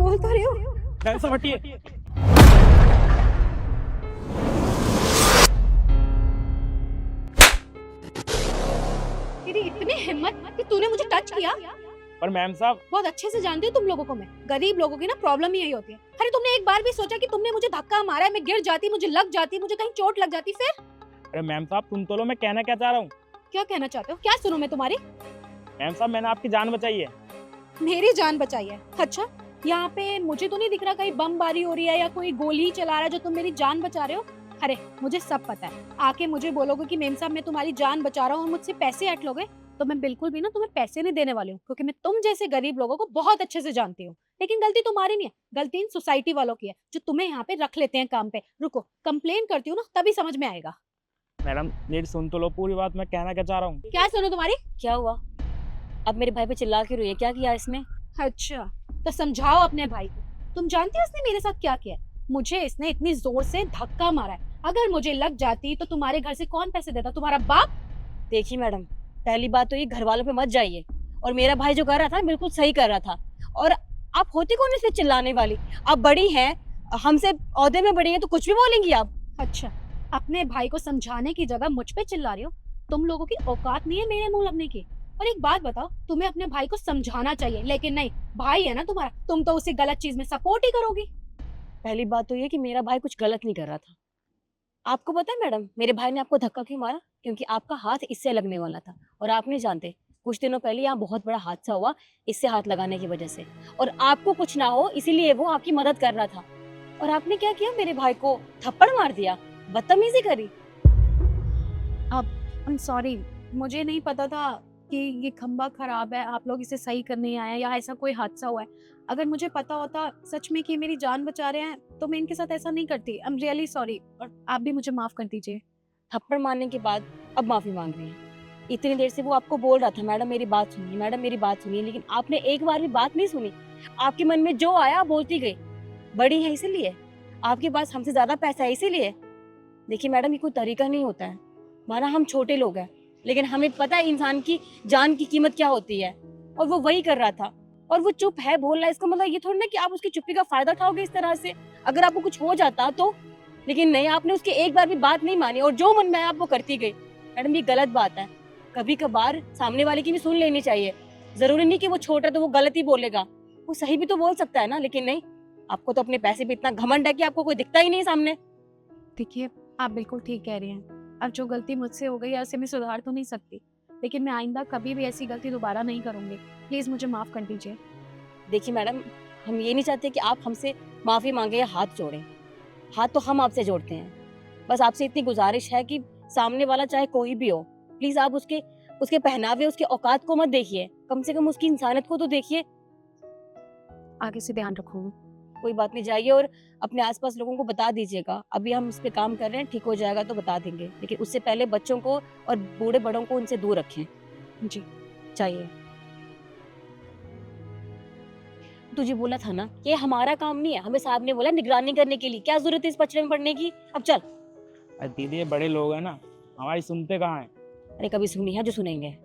बोल तो रही हूँ। मैम साहब हटिए। तेरी इतनी हिम्मत कि तूने मुझे टच किया। पर मैम साहब, बहुत अच्छे से जानती हूँ तुम लोगों को मैं। गरीब लोगों की ना प्रॉब्लम ही यही होती है। अरे तुमने एक बार भी सोचा कि तुमने मुझे धक्का मारा है, मैं गिर जाती, मुझे लग जाती, मुझे कहीं चोट लग जाती, फिर अरे मैम साहब सुन तो लो, मैं कहना क्या चाह रहा हूँ। क्या कहना चाहते हो? क्या सुनूं मैं तुम्हारी? मैम साहब मैंने आपकी जान बचाई है। मेरी जान बचाई है? अच्छा, यहाँ पे मुझे तो नहीं दिख रहा कहीं बमबारी हो रही है या कोई गोली चला रहा है जो तुम मेरी जान बचा रहे हो। अरे मुझे सब पता है। आके मुझे बोलोगे कि मेम साहब मैं तुम्हारी जान बचा रहा हूँ और मुझसे पैसे हट लोगे, तो मैं बिल्कुल भी ना तुम्हें पैसे नहीं देने वाली हूँ, क्योंकि मैं तुम जैसे गरीब लोगों को बहुत अच्छे से जानती हूँ। लेकिन गलती तुम्हारी नहीं है, गलती इन सोसाइटी वालों की है जो तुम्हें यहाँ पे रख लेते हैं काम पे। रुको, कंप्लेन करती हूँ ना, तभी समझ में आएगा। मैडम प्लीज सुन तो लो पूरी बात, मैं कहना क्या चाह रहा हूँ। क्या सुनो तुम्हारी? क्या हुआ? अब मेरे भाई पे चिल्ला क्यों रही है? क्या किया इसने? अच्छा, तो समझाओ अपने भाई को। तुम जानती हो इसने मेरे साथ क्या किया है? मुझे इसने इतनी जोर से धक्का मारा है। अगर मुझे लग जाती तो तुम्हारे घर से कौन पैसे देता? तुम्हारा बाप? देखिए मैडम, पहली बात तो ये घर वालों पे मत जाइए। और मेरा भाई जो कर रहा था बिल्कुल सही कर रहा था। और आप होती कौन इसमें चिल्लाने वाली? आप बड़ी हैं, हमसे ओहदे में बड़ी हैं, तो कुछ भी बोलेंगी आप। अच्छा, अपने भाई को समझाने की जगह मुझ पे चिल्ला रही हो? तुम लोगों की औकात नहीं है मेरे मुंह लगने की। और एक बात बताओ, तुम्हें अपने भाई को समझाना चाहिए, लेकिन नहीं, भाई है ना तुम्हारा, तुम तो उसे गलत चीज में सपोर्ट ही करोगी। पहली बात तो ये कि मेरा भाई कुछ गलत नहीं कर रहा था। आपको पता है मैडम, मेरे भाई ने आपको धक्का क्यों मारा? क्योंकि आपका हाथ इससे लगने वाला था और आप नहीं जानते, कुछ दिनों पहले यहाँ बहुत बड़ा हादसा हुआ इससे हाथ लगाने की वजह से। और आपको कुछ ना हो इसीलिए वो आपकी मदद कर रहा था। और आपने क्या किया? मेरे भाई को थप्पड़ मार दिया, बदतमीजी करी। आई एम सॉरी, मुझे नहीं पता था कि ये खंबा खराब है, आप लोग इसे सही करने आए हैं या ऐसा कोई हादसा हुआ है। अगर मुझे पता होता सच में कि मेरी जान बचा रहे हैं तो मैं इनके साथ ऐसा नहीं करती। आई एम रियली सॉरी, और आप भी मुझे माफ कर दीजिए। थप्पड़ मारने के बाद अब माफी मांग रही है। इतनी देर से वो आपको बोल रहा था मैडम मेरी बात सुनिए, मैडम मेरी बात सुनिए, लेकिन आपने एक बार भी बात नहीं सुनी। आपके मन में जो आया आप बोलती गई। बड़ी है इसीलिए, आपके पास हमसे ज्यादा पैसा है इसीलिए। देखिए मैडम, ये कोई तरीका नहीं होता है। माना हम छोटे लोग हैं, लेकिन हमें पता है इंसान की जान की कीमत क्या होती है। और वो वही कर रहा था। और वो चुप है, बोल रहा है, इसका मतलब ये थोड़ी ना कि आप उसकी चुप्पी का फायदा उठाओगे इस तरह से। अगर आपको कुछ हो जाता तो। लेकिन नहीं, आपने उसकी एक बार भी बात नहीं मानी और जो मन में आया आप वो करती गई। मैडम ये गलत बात है। कभी कभार सामने वाले की भी सुन लेनी चाहिए। जरूरी नहीं कि वो छोटा तो वो गलत ही बोलेगा, वो सही भी तो बोल सकता है ना। लेकिन नहीं, आपको तो अपने पैसे पे इतना घमंड है कि आपको कोई दिखता ही नहीं सामने। देखिए, आप बिल्कुल ठीक कह रही हैं। अब जो गलती मुझसे हो गई है उसे मैं सुधार तो नहीं सकती, लेकिन मैं आइंदा कभी भी ऐसी गलती दोबारा नहीं करूंगी। प्लीज मुझे माफ कर दीजिए। देखिए मैडम, हम ये नहीं चाहते कि आप हमसे माफी मांगे या हाथ जोड़ें। हाथ तो हम आपसे जोड़ते हैं। बस आपसे इतनी गुजारिश है कि सामने वाला चाहे कोई भी हो, प्लीज आप उसके उसके पहनावे, उसके औकात को मत देखिए, कम से कम उसकी इंसानियत को तो देखिए। आगे से ध्यान रखूंगी। कोई बात नहीं, जाइए और अपने आसपास लोगों को बता दीजिएगा। अभी हम इस पे काम कर रहे हैं, ठीक हो जाएगा तो बता देंगे, लेकिन उससे पहले बच्चों को और बूढ़े बड़ों को उनसे दूर रखें। जी। चाहिए। तुझे बोला था ना, ये हमारा काम नहीं है। हमें साहब ने बोला निगरानी करने के लिए, क्या जरूरत है इस पचड़े में पड़ने की? अब चल। अरे दीदी ये बड़े लोग हैं ना, हमारी सुनते कहाँ हैं। अरे कभी सुनी है जो सुनेंगे।